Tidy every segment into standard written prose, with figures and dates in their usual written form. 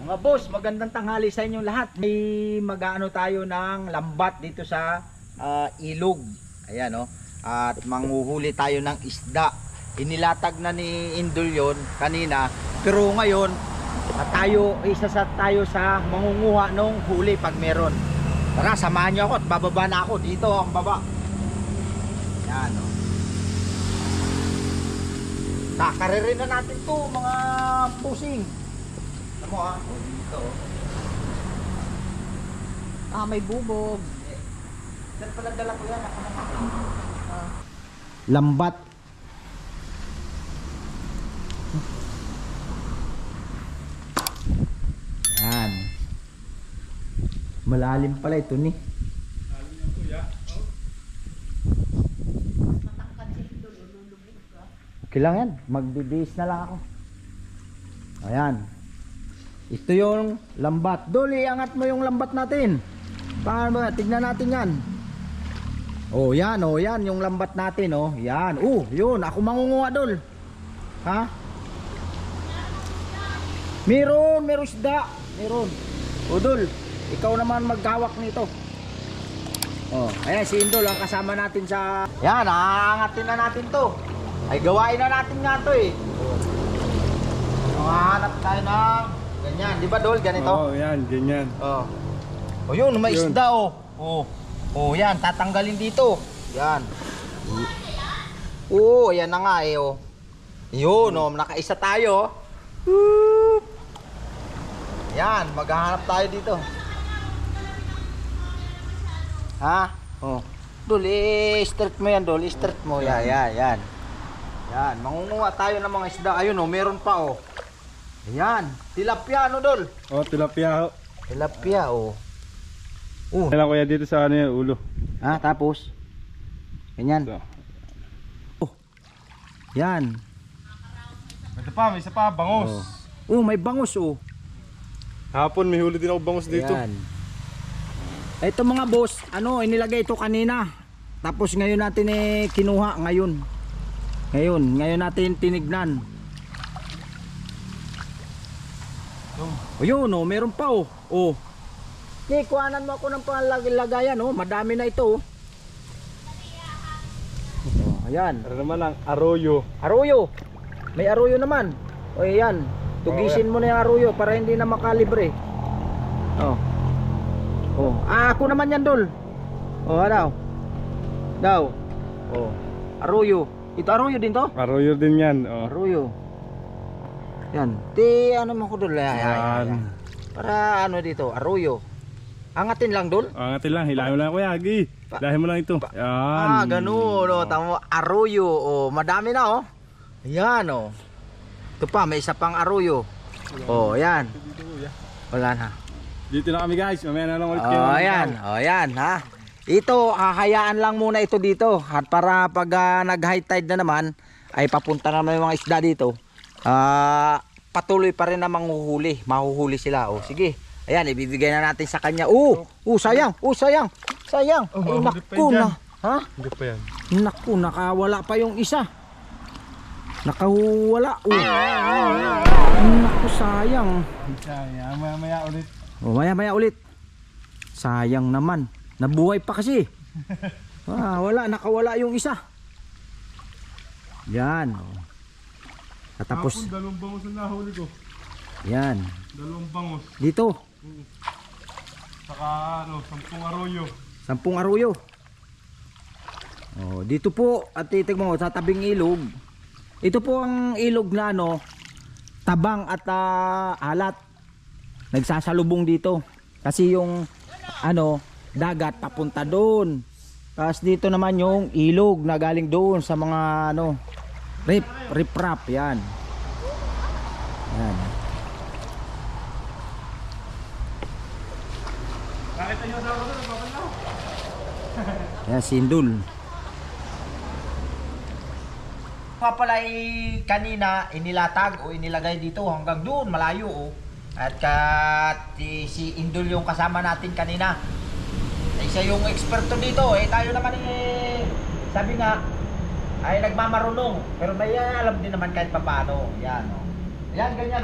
Mga boss, magandang tanghali sa inyong lahat. May mag-aano tayo ng lambat dito sa ilog. Ayan o. At manghuhuli tayo ng isda. Inilatag na ni Indol yun kanina. Pero ngayon, isa tayo sa mangunguha ng huli pag meron. Tara, samahan nyo ako at bababa na ako. Dito ang baba. Ayan o. Kakaririn na natin to mga pusing. Mo dito. May bubog. Saan pala dala ko yan? Lambat. Yan. Malalim pala ito ni. Malalim yan kuya. Okay lang yan. Magbibihis na lang ako. Ayan. Ito yung lambat. Dol, iangat mo yung lambat natin. Paano ba? Tignan natin yan. Oh, yan yung lambat natin, oh. Yan. Yun. Ako mangunguha, Dol. Ha? Meron isda. Meron. Oh, Dol, ikaw naman maghawak nito. Oh, ayan si Indol ang kasama natin sa... Yan, aangatin na natin to. Ay, gawain na natin nga to eh. Hanap tayo ng ganyan, di ba Dol? Ganito? Oo, yan, ganyan. Oh, yun, may isda oh. Oh, yan, tatanggalin dito. Yan. Ayan na nga eh oh. Yun, nakaisa tayo. Yan, maghahanap tayo dito. Ha? Oh. Dol, start mo yan, Dol. Start mo. Yan. Yan, mangunguha tayo ng mga isda. Ayun meron pa oh. Ayan, tilapia Dol? Oh, tilapia. Tilapia Kailan kuya dito sa ano yung ulo. Tapos ganyan. So. Yan. Ito pa, may isa pa, bangus. May bangus Hapon may huli din ako bangus dito. Yan. Ito mga boss, inilagay ito kanina. Tapos ngayon natin kinuha ngayon natin tinignan. Ayun meron pa kuhanan mo ako ng panlagayan madami na ito ayan. Ano naman ang arroyo. May arroyo naman. Ayan, tugisin mo na yung arroyo para hindi na makalibre. Ako naman yan Dol. Daw. Arroyo. Ito arroyo din to? Arroyo din yan. Arroyo. Yan. Mo ko Dol. Yan. Para dito, arroyo. Angatin lang Dol? Angatin lang, hilahin mo lang kuya, Agi. Hilahin mo lang ito. Yan. Ganun tama, arroyo. Madami na Ayan Ito pa, may isa pang arroyo. Yan. Wala na. Dito na kami guys, mamaya na lang ulit Ayan ha. Ito, hahayaan lang muna ito dito. At para pag nag-high tide na naman, ay papunta naman yung mga isda dito. Patuloy pa rin na mahuhuli sila. Sige. Ayan, ibibigay na natin sa kanya. Sayang. Sayang. Naku na. Ha? Hindi pa yan. Naku, nakawala pa yung isa. Nakawala. Naku, sayang. Maya ulit. Maya ulit. Sayang naman. Nabuhay pa kasi. Nakawala yung isa. Yan. Tapos dalawang bangus na nahuli ko. yan. Dalawang bangus. Dito. Saka 10 arroyo. 10 arroyo. Dito po at titig mo sa tabing ilog. Ito po ang ilog na tabang at alat. Nagsasalubong dito. Kasi yung dagat papunta doon. Tapos dito naman yung ilog na galing doon sa mga riprap yan. Yan. Nakita nyo sa ako doon, napapalaw. Yan si Indol. Pala kanina inilatag inilagay dito hanggang doon malayo At si Indol yung kasama natin kanina. Isa yung eksperto dito tayo naman sabi nga ay nagmamarunong pero may alam din naman kahit papaano. Yan Yan ganyan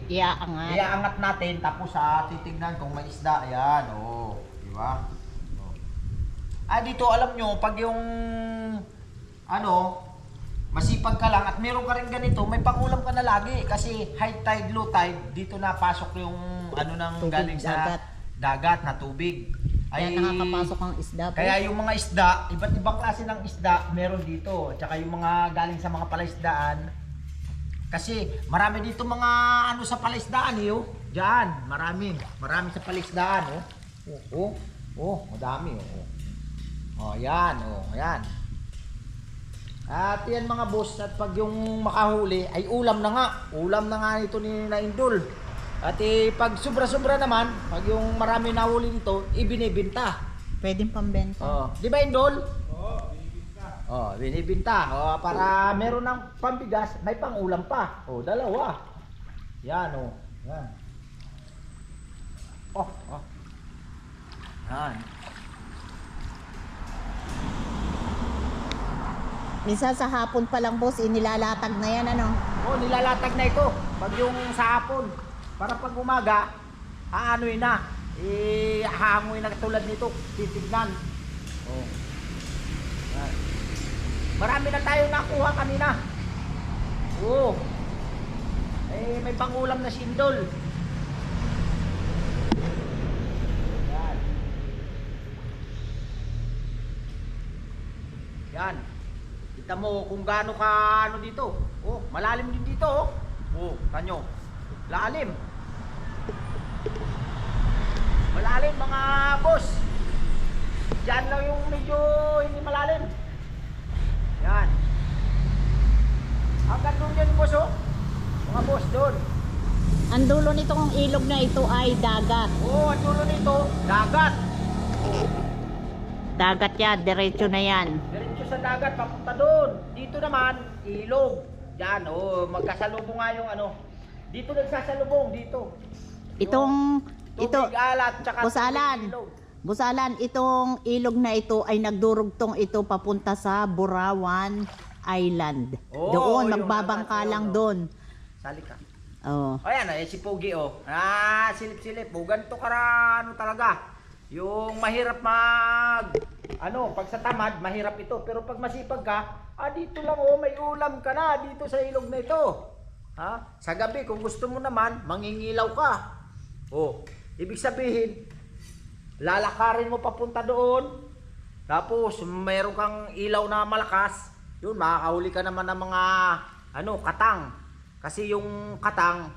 Iaangat. iaangat natin tapos titignan kung may isda. Ayan, oh, di ba? Oh. Dito alam nyo, pag yung masipag ka lang at meron ka rin ganito, may pangulam ka na lagi kasi high tide, low tide, dito na pasok yung ng Tubig, galing sa dagat. dagat na tubig. Kaya nakakapasok ang isda po. Kaya yung mga isda, iba't ibang klase ng isda meron dito. Tsaka yung mga galing sa mga palaisdaan. Kasi marami dito mga sa palaisdaan oh. Diyan, marami sa palaisdaan madami ayan. At yan mga boss, at pag yung makahuli ay ulam na nga ito ni Naindol. At pag sobra-sobra naman, pag yung marami nahuli dito, ibinibenta. Pwedeng pambenta. Di ba Indol? Binibenta. Para meron ng pambigas, may pangulam pa. Dalawa. Yan Yan. Yan. Minsan sa hapon pa lang boss, inilalatag na yan ano. Nilalatag na ito. Pag yung sa hapon, para pag umaga, haanoy na. Hahangoy na tulad nito. Titignan. Yan. Marami na tayo nakuha kanina. May pangulam na si Indol. Yan. Yan. Kita mo kung gaano ka dito. Malalim din dito. Tanyo. Lalim. Malalim mga boss. Diyan lang yung medyo hindi malalim. Yan. Hanggang doon yan boss Mga boss doon. Ang dulo nitong ilog na ito ay dagat. Ang dulo nito, dagat. Dagat yan, diretso na yan. Diretso sa dagat, papunta doon. Dito naman, ilog. Yan, magkasalubong nga yung Dito nagsasalubong, dito. Tubig alat, tsaka Busalan. ilog. Busalan, itong ilog na ito ay nagdurugtong ito papunta sa Burawan Island. Doon, yung magbabangka alat, lang yun, doon. Sali ka. Ayan, Si Pogi silip-silip. Ganito talaga. Yung mahirap pag sa tamad, mahirap ito. Pero pag masipag ka, dito lang may ulam ka na dito sa ilog na ito. Sa gabi, kung gusto mo naman, mangingilaw ka. Ibig sabihin, lalakarin mo papunta doon. Tapos, mayroon kang ilaw na malakas. Yun, makakahuli ka naman ng mga, katang. Kasi yung katang,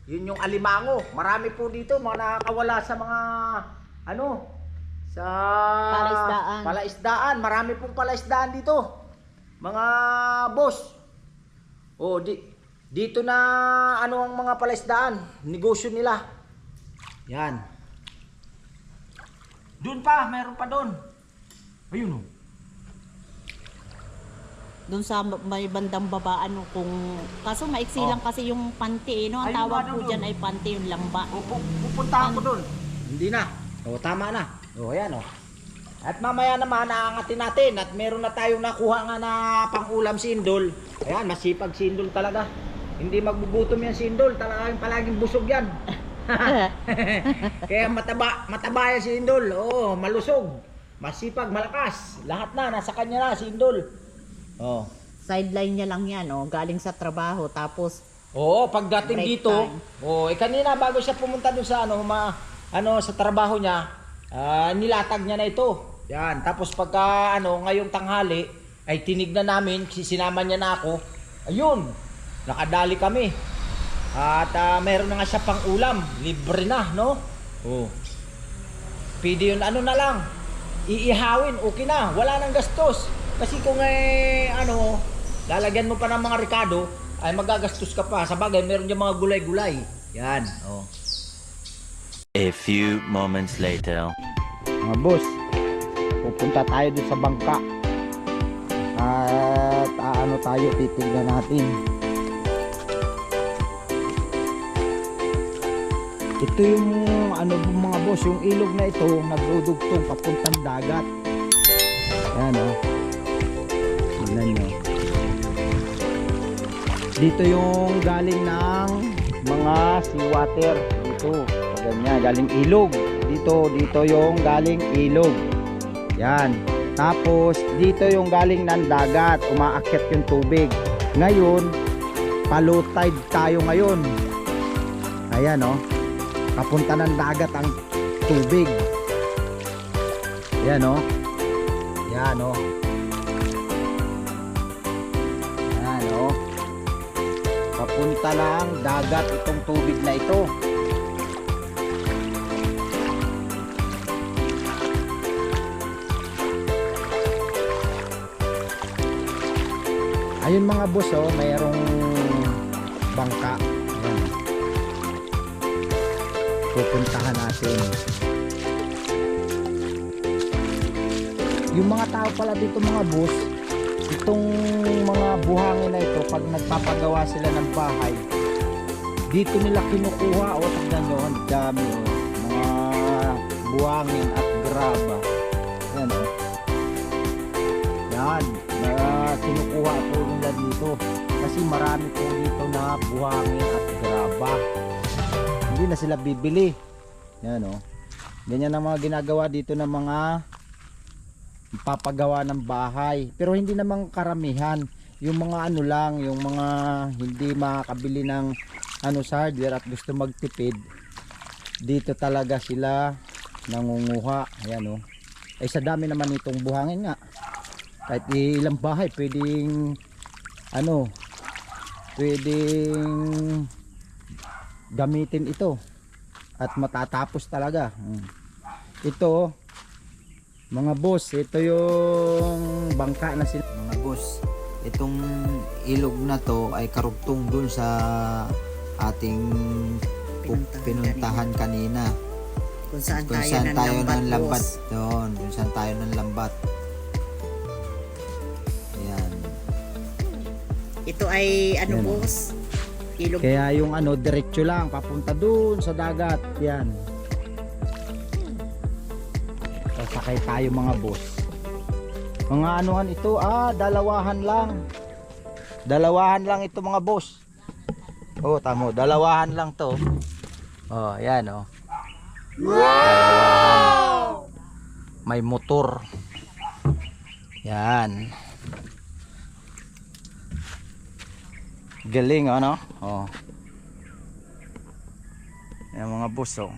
yun yung alimango. Marami po dito, mga nakakawala sa mga, sa palaisdaan. Marami pong palaisdaan dito. Mga boss. Dito na, ang mga palaisdaan. Negosyo nila. Yan. Doon pa, mayroon pa doon. Ayun Doon sa may bandang baba, kaso maiksi lang kasi yung panty, Ang Ayun tawag nga po doon. dyan ay panty, yung lamba. Pupuntahan ko doon. Hindi na. Tama na. Ayan At mamaya naman, aangatin natin. At meron na tayong nakuha nga na pang-ulam si Indol. Ayan, masipag si Indol talaga. Hindi magbugutom yan si Indol. Palaging busog yan. Kaya mataba yan si Indol. Malusog. Masipag, malakas. Lahat na, nasa kanya na si Indol. Sideline niya lang yan, galing sa trabaho. Tapos, pagdating break dito, time. kanina bago siya pumunta doon sa sa trabaho niya, nilatag niya na ito. Yan, tapos pagka ngayong tanghali ay tinignan namin, sinama niya na ako. Ayun, nakadali kami. At meron na nga siya pang ulam, libre na, no? Pwede yun, na lang, iihawin, okay na, wala nang gastos. Kasi kung lalagyan mo pa ng mga ricado, ay magagastos ka pa. Sa bagay, meron dyan mga gulay-gulay. Yan, A few moments later. Mga boss, pupunta tayo dun sa bangka. At tayo, titignan natin. Ito yung mga boss, yung ilog na ito, nagdudugtong papuntang dagat. Ayan Tignan nyo. Dito yung galing ng mga seawater. Dito, pag ganyan, galing ilog. Dito yung galing ilog. Yan. Tapos, dito yung galing ng dagat. Umaakyat yung tubig. Ngayon, pa-low tide tayo ngayon. Ayan, oh. Papunta ng dagat ang tubig. Ayan, oh. Yan, oh. Yan, oh. Papunta lang dagat itong tubig na ito. Ayun mga boss, oh, mayroong bangka. Ayan. Pupuntahan natin. Yung mga tao pala dito mga boss, itong mga buhangin na ito, pag nagpapagawa sila ng bahay, dito nila kinukuha. O, tignan nyo, ang dami, o. Mga buhangin at graba. Yan, o. Yan, kinukuha po nila dito. Kasi marami po dito na buhangin at graba. Hindi na sila bibili. Yan, o. Ganyan ang mga ginagawa dito ng mga papagawa ng bahay, pero hindi naman karamihan. Yung mga ano lang, yung mga hindi makakabili ng ano sa hardware at gusto magtipid, dito talaga sila nangunguha. Ayan, oh. Ay sa dami naman itong buhangin nga, kahit ilang bahay pwedeng ano, pwedeng gamitin ito at matatapos talaga. Ito mga boss, ito yung bangka na sila. Mga boss, itong ilog na to ay karugtong dun sa ating pinuntahan kanina. Kung saan Kung saan tayo ng lambat doon, kung saan tayo ng lambat. Ayan. Ito ay ano, Yan. boss? Ilog. Kaya yung ano, diretso lang papunta dun sa dagat. Yan. Sasakay tayo mga boss. Mga anuhan ito, dalawahan lang. Dalawahan lang ito mga boss. Oh, tamo, dalawahan lang to. Oh, ayan, oh. Dalawahan. May motor. Yan. Galing, ano? Oh. Yan mga boss, oh.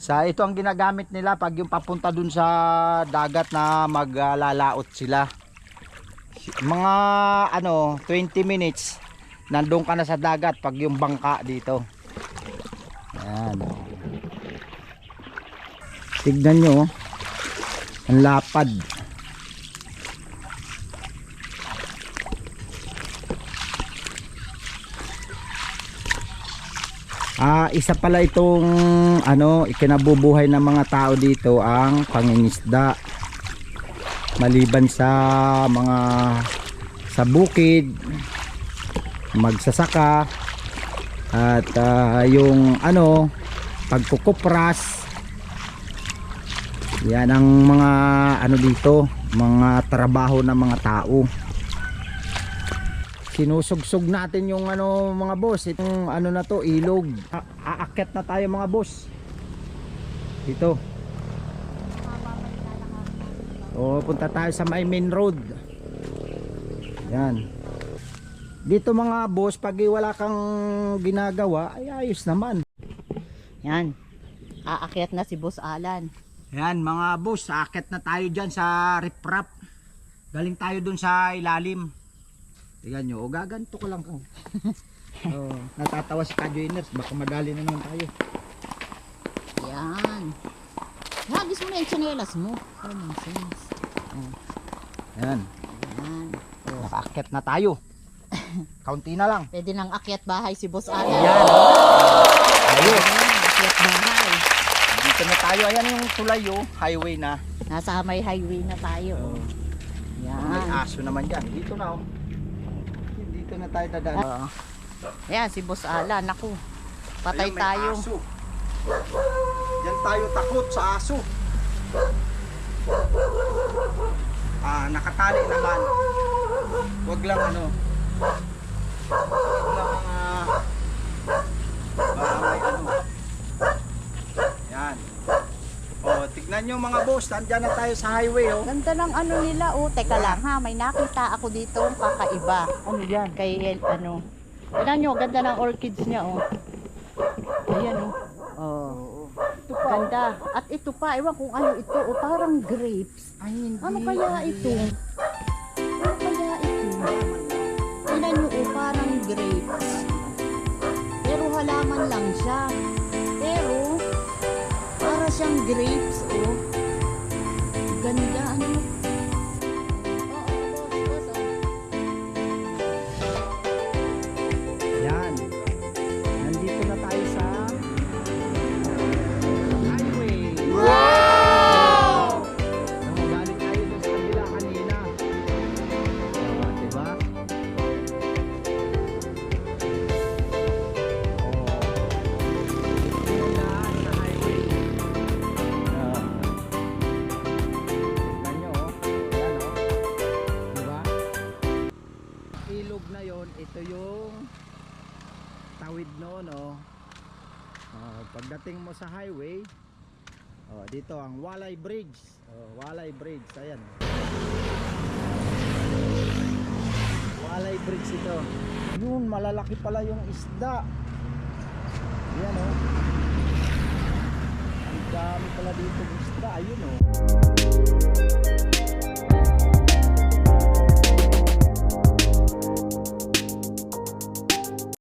Sa ito ang ginagamit nila pag yung papunta dun sa dagat na maglalaot sila. Mga ano, 20 minutes nandun ka na sa dagat pag yung bangka dito. Ayan. Tignan nyo, ang lapad. Isa pala itong ano, ikinabubuhay ng mga tao dito ang pangingisda. Maliban sa mga sa bukid, magsasaka at yung ano, pagkukupras. Yan ang mga ano dito, mga trabaho ng mga tao. Sinusugsog natin yung ano mga boss, itong ano na to, ilog. Aakyat na tayo mga boss. Dito. O, punta tayo sa may main road. Yan. Dito mga boss, pag wala kang ginagawa, ay ayos naman. Yan. Aakyat na si Boss Alan. Yan mga boss, aakyat na tayo dyan sa riprap. Galing tayo dun sa ilalim. Tingnan nyo, o gaganto ko lang ko. Natatawa si Kajoiners, baka madali na naman tayo. Yan. Hagis mo na yung tsinelas mo. Common sense. Yan, Yan. nakaakyat na tayo. Kaunti na lang. Pwede nang akyat bahay si Boss Alan. Yan. Ayun. Akyat bahay. Dito na tayo. Ayan yung tulay, highway na. Nasa may highway na tayo. May Yan. aso naman dyan. Dito na, dito na tayo dadaan. Yan si Boss Alan. Naku. Patay Ayun, may tayo. aso. Yan tayo takot sa aso. nakatali naman. Wag lang ano. Wag lang may ano. Yan. Oh, tignan nyo mga boss, nandyan na tayo sa highway oh. Ganda ng ano nila, oh. Teka lang ha, may nakita ako dito kakaiba. Ano yan? Kay ano. Tignan nyo, ganda ng orchids niya, oh. Ayan, oh. Oh. Ito pa. Ganda. At ito pa, ewan kung ano ito, oh. Parang grapes. Ay, hindi. Ano kaya ito? Ano kaya ito? Tignan nyo, oh. Parang grapes. Pero halaman lang siya. Pero, para siyang grapes, oh. Ganda, ano? Yan. Nandito na tayo sa highway. Wow! Galing tayo dun sa kabila kanina. Diba? Dito na sa highway. Tignan nyo, oh. Yan, oh. Diba? Ilog na yon, ito yung tawid noon, oh. Pagdating mo sa highway, dito ang Walay Bridge. Walay Bridge, ayan. Walay Bridge ito. Yun, malalaki pala yung isda. Ayan, oh. Ang dami pala dito ng isda, ayun, oh.